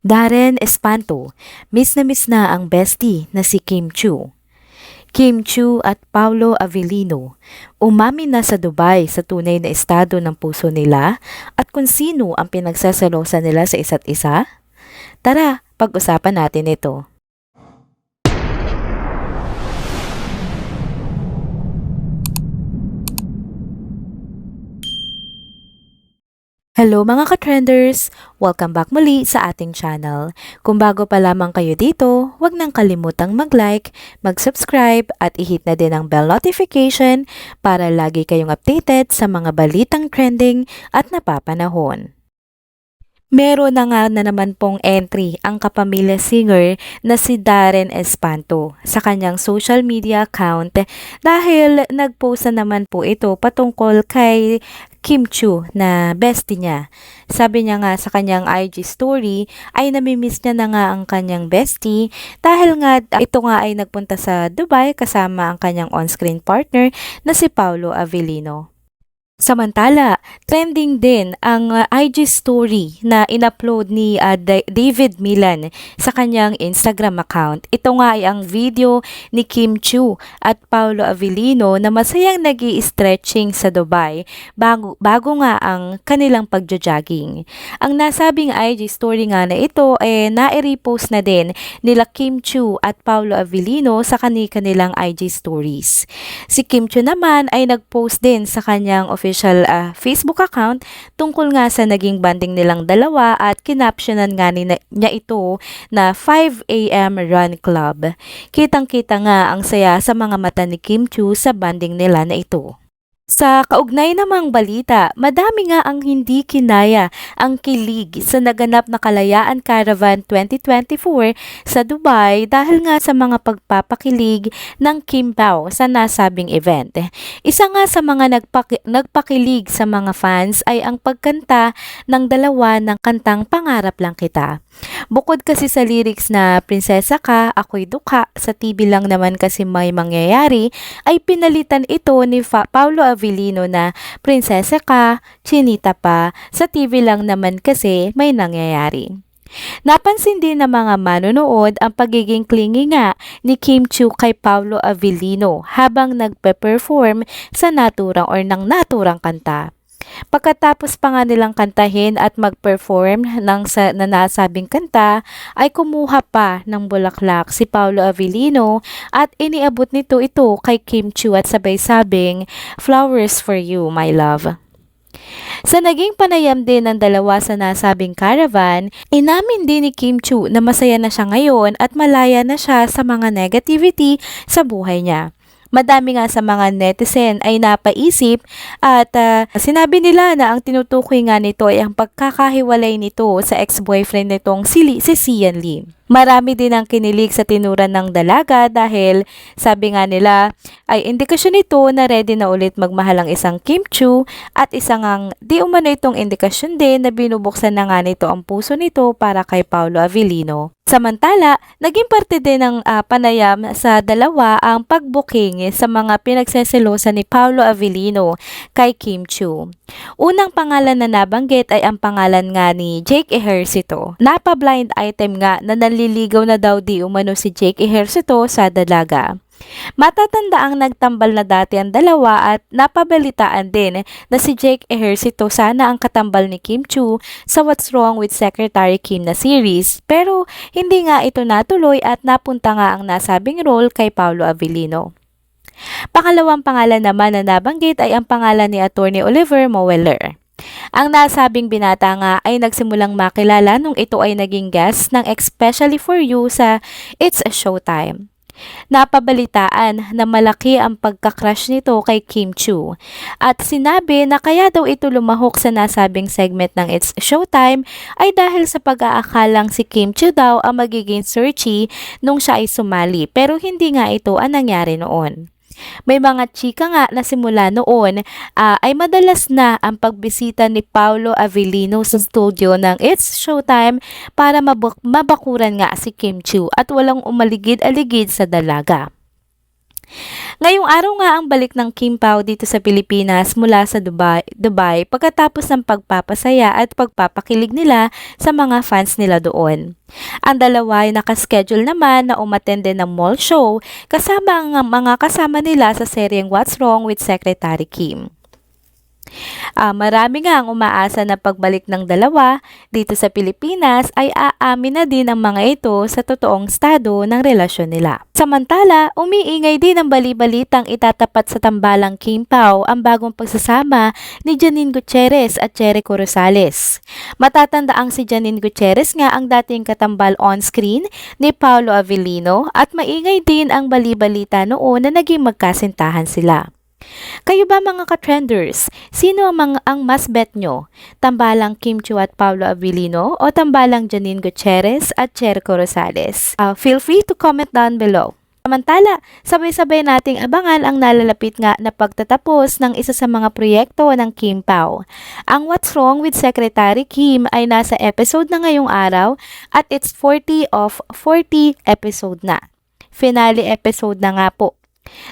Darren Espanto, miss na ang bestie na si Kim Chiu. Kim Chiu at Paulo Avellino, umamin na sa Dubai sa tunay na estado ng puso nila at kung sino ang pinagsasalosan nila sa isa't isa? Tara, pag-usapan natin ito. Hello mga ka-trenders! Welcome back muli sa ating channel. Kung bago pa lamang kayo dito, huwag nang kalimutang mag-like, mag-subscribe at i-hit na din ang bell notification para lagi kayong updated sa mga balitang trending at napapanahon. Meron na naman pong entry ang kapamilya singer na si Darren Espanto sa kanyang social media account dahil nagpost na naman po ito patungkol kay Kim Chiu na bestie niya. Sabi niya nga sa kanyang IG story ay namimiss niya na nga ang kanyang bestie dahil nga ito nga ay nagpunta sa Dubai kasama ang kanyang on-screen partner na si Paulo Avellino. Samantala, trending din ang IG story na in-upload ni David Milan sa kanyang Instagram account. Ito nga ay ang video ni Kim Chiu at Paulo Avellino na masayang nag-i-stretching sa Dubai bago nga ang kanilang pagjo-jogging. Ang nasabing IG story nga na ito na-repost na din nila Kim Chiu at Paulo Avellino sa kanilang IG stories. Si Kim Chiu naman ay nag-post din sa kanyang official Facebook account tungkol nga sa naging banding nilang dalawa at kinaptionan nga niya ito na 5 AM Run Club. Kitang-kita nga ang saya sa mga mata ni Kim Chiu sa banding nila na ito. Sa kaugnay namang balita, madami nga ang hindi kinaya ang kilig sa naganap na Kalayaan Caravan 2024 sa Dubai dahil nga sa mga pagpapakilig ng Kim Pao sa nasabing event. Isa nga sa mga nagpakilig sa mga fans ay ang pagkanta ng dalawa ng kantang Pangarap Lang Kita. Bukod kasi sa lyrics na Prinsesa Ka, Ako'y Dukha, sa TV lang naman kasi may mangyayari, ay pinalitan ito ni Paulo Avellino na Prinsesa Ka, Chinita Pa, sa TV lang naman kasi may nangyayari. Napansin din ng mga manonood ang pagiging clingy nga ni Kim Chiu kay Paulo Avellino habang nagpe-perform sa ng naturang kanta. Pagkatapos pa nga nilang kantahin at mag-perform ng nasabing kanta, ay kumuha pa ng bulaklak si Paulo Avellino at iniabot ito kay Kim Chiu at sabay sabing, "Flowers for you, my love." Sa naging panayam din ng dalawa sa nasabing caravan, inamin din ni Kim Chiu na masaya na siya ngayon at malaya na siya sa mga negativity sa buhay niya. Madami nga sa mga netizen ay napaisip at sinabi nila na ang tinutukoy nga nito ay ang pagkakahiwalay nito sa ex-boyfriend nitong si Sian Lee. Marami din ang kinilig sa tinuran ng dalaga dahil sabi nga nila ay indikasyon nito na ready na ulit magmahal ang isang Kim Chiu at isang di umano itong indikasyon din na binubuksan na nga nito ang puso nito para kay Paulo Avellino. Samantala, naging parte din ng panayam sa dalawa ang pag-booking sa mga pinagseselosan ni Paulo Avellino kay Kim Chiu. Unang pangalan na nabanggit ay ang pangalan nga ni Jake Ejercito. Napa-blind item nga na naliligaw na daw di umano si Jake Ejercito sa dalaga. Matatanda ang nagtambal na dati ang dalawa at napabalitaan din na si Jake Ejercito sana ang katambal ni Kim Chiu sa What's Wrong with Secretary Kim na series pero hindi nga ito natuloy at napunta nga ang nasabing role kay Paulo Avellino. Pangalawang pangalan naman na nabanggit ay ang pangalan ni Attorney Oliver Moeller. Ang nasabing binata nga ay nagsimulang makilala nung ito ay naging guest ng Especially for You sa It's a Showtime. Napabalitaan na malaki ang pagka-crush nito kay Kim Chiu at sinabi na kaya daw ito lumahok sa nasabing segment ng It's Showtime ay dahil sa pag-aakalang si Kim Chiu daw ang magiging searchy nung siya ay sumali pero hindi nga ito ang nangyari noon. May mga chika nga na simula noon ay madalas na ang pagbisita ni Paulo Avellino sa studio ng It's Showtime para mabakuran nga si Kim Chiu at walang umaligid-aligid sa dalaga. Ngayong araw nga ang balik ng Kim Pao dito sa Pilipinas mula sa Dubai pagkatapos ng pagpapasaya at pagpapakilig nila sa mga fans nila doon. Ang dalawa ay nakaschedule naman na umattend ng mall show kasama ang mga kasama nila sa seryeng What's Wrong with Secretary Kim. Marami nga ang umaasa na pagbalik ng dalawa dito sa Pilipinas ay aamin na din ang mga ito sa totoong estado ng relasyon nila. Samantala, umiingay din ang bali-balitang itatapat sa tambalang Kim Pao ang bagong pagsasama ni Janine Gutierrez at Jericho Rosales. Matatandaang si Janine Gutierrez nga ang dating katambal on-screen ni Paolo Avellino at maingay din ang bali-balita noon na naging magkasintahan sila. Kayo ba mga ka-trenders? Sino ang mas bet nyo? Tambalang Kim Chiu at Paolo Avellino o tambalang Janine Gutierrez at Jericho Rosales? Feel free to comment down below. Samantala, sabay-sabay nating abangan ang nalalapit nga na pagtatapos ng isa sa mga proyekto ng Kim Pao. Ang What's Wrong with Secretary Kim ay nasa episode na ngayong araw at it's 40 of 40 episode na. Finale episode na nga po.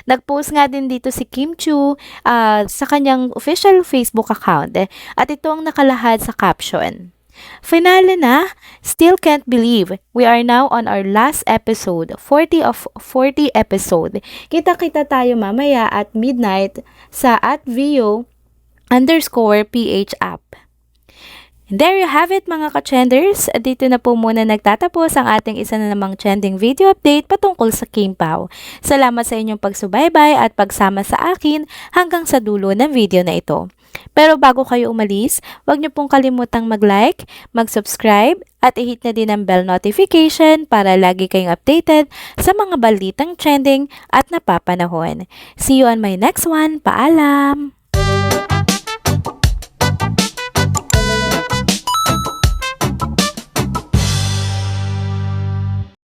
Nag-post nga din dito si Kim Chiu sa kanyang official Facebook account at ito ang nakalahad sa caption. Finale na, still can't believe we are now on our last episode, 40 of 40 episode. Kita-kita tayo mamaya at midnight sa @VO_PH app. And there you have it mga ka-trenders. Dito na po muna nagtatapos ang ating isa na namang trending video update patungkol sa Kim Pao. Salamat sa inyong pagsubaybay at pagsama sa akin hanggang sa dulo ng video na ito. Pero bago kayo umalis, huwag niyo pong kalimutang mag-like, mag-subscribe at i-hit na din ang bell notification para lagi kayong updated sa mga balitang trending at napapanahon. See you on my next one. Paalam!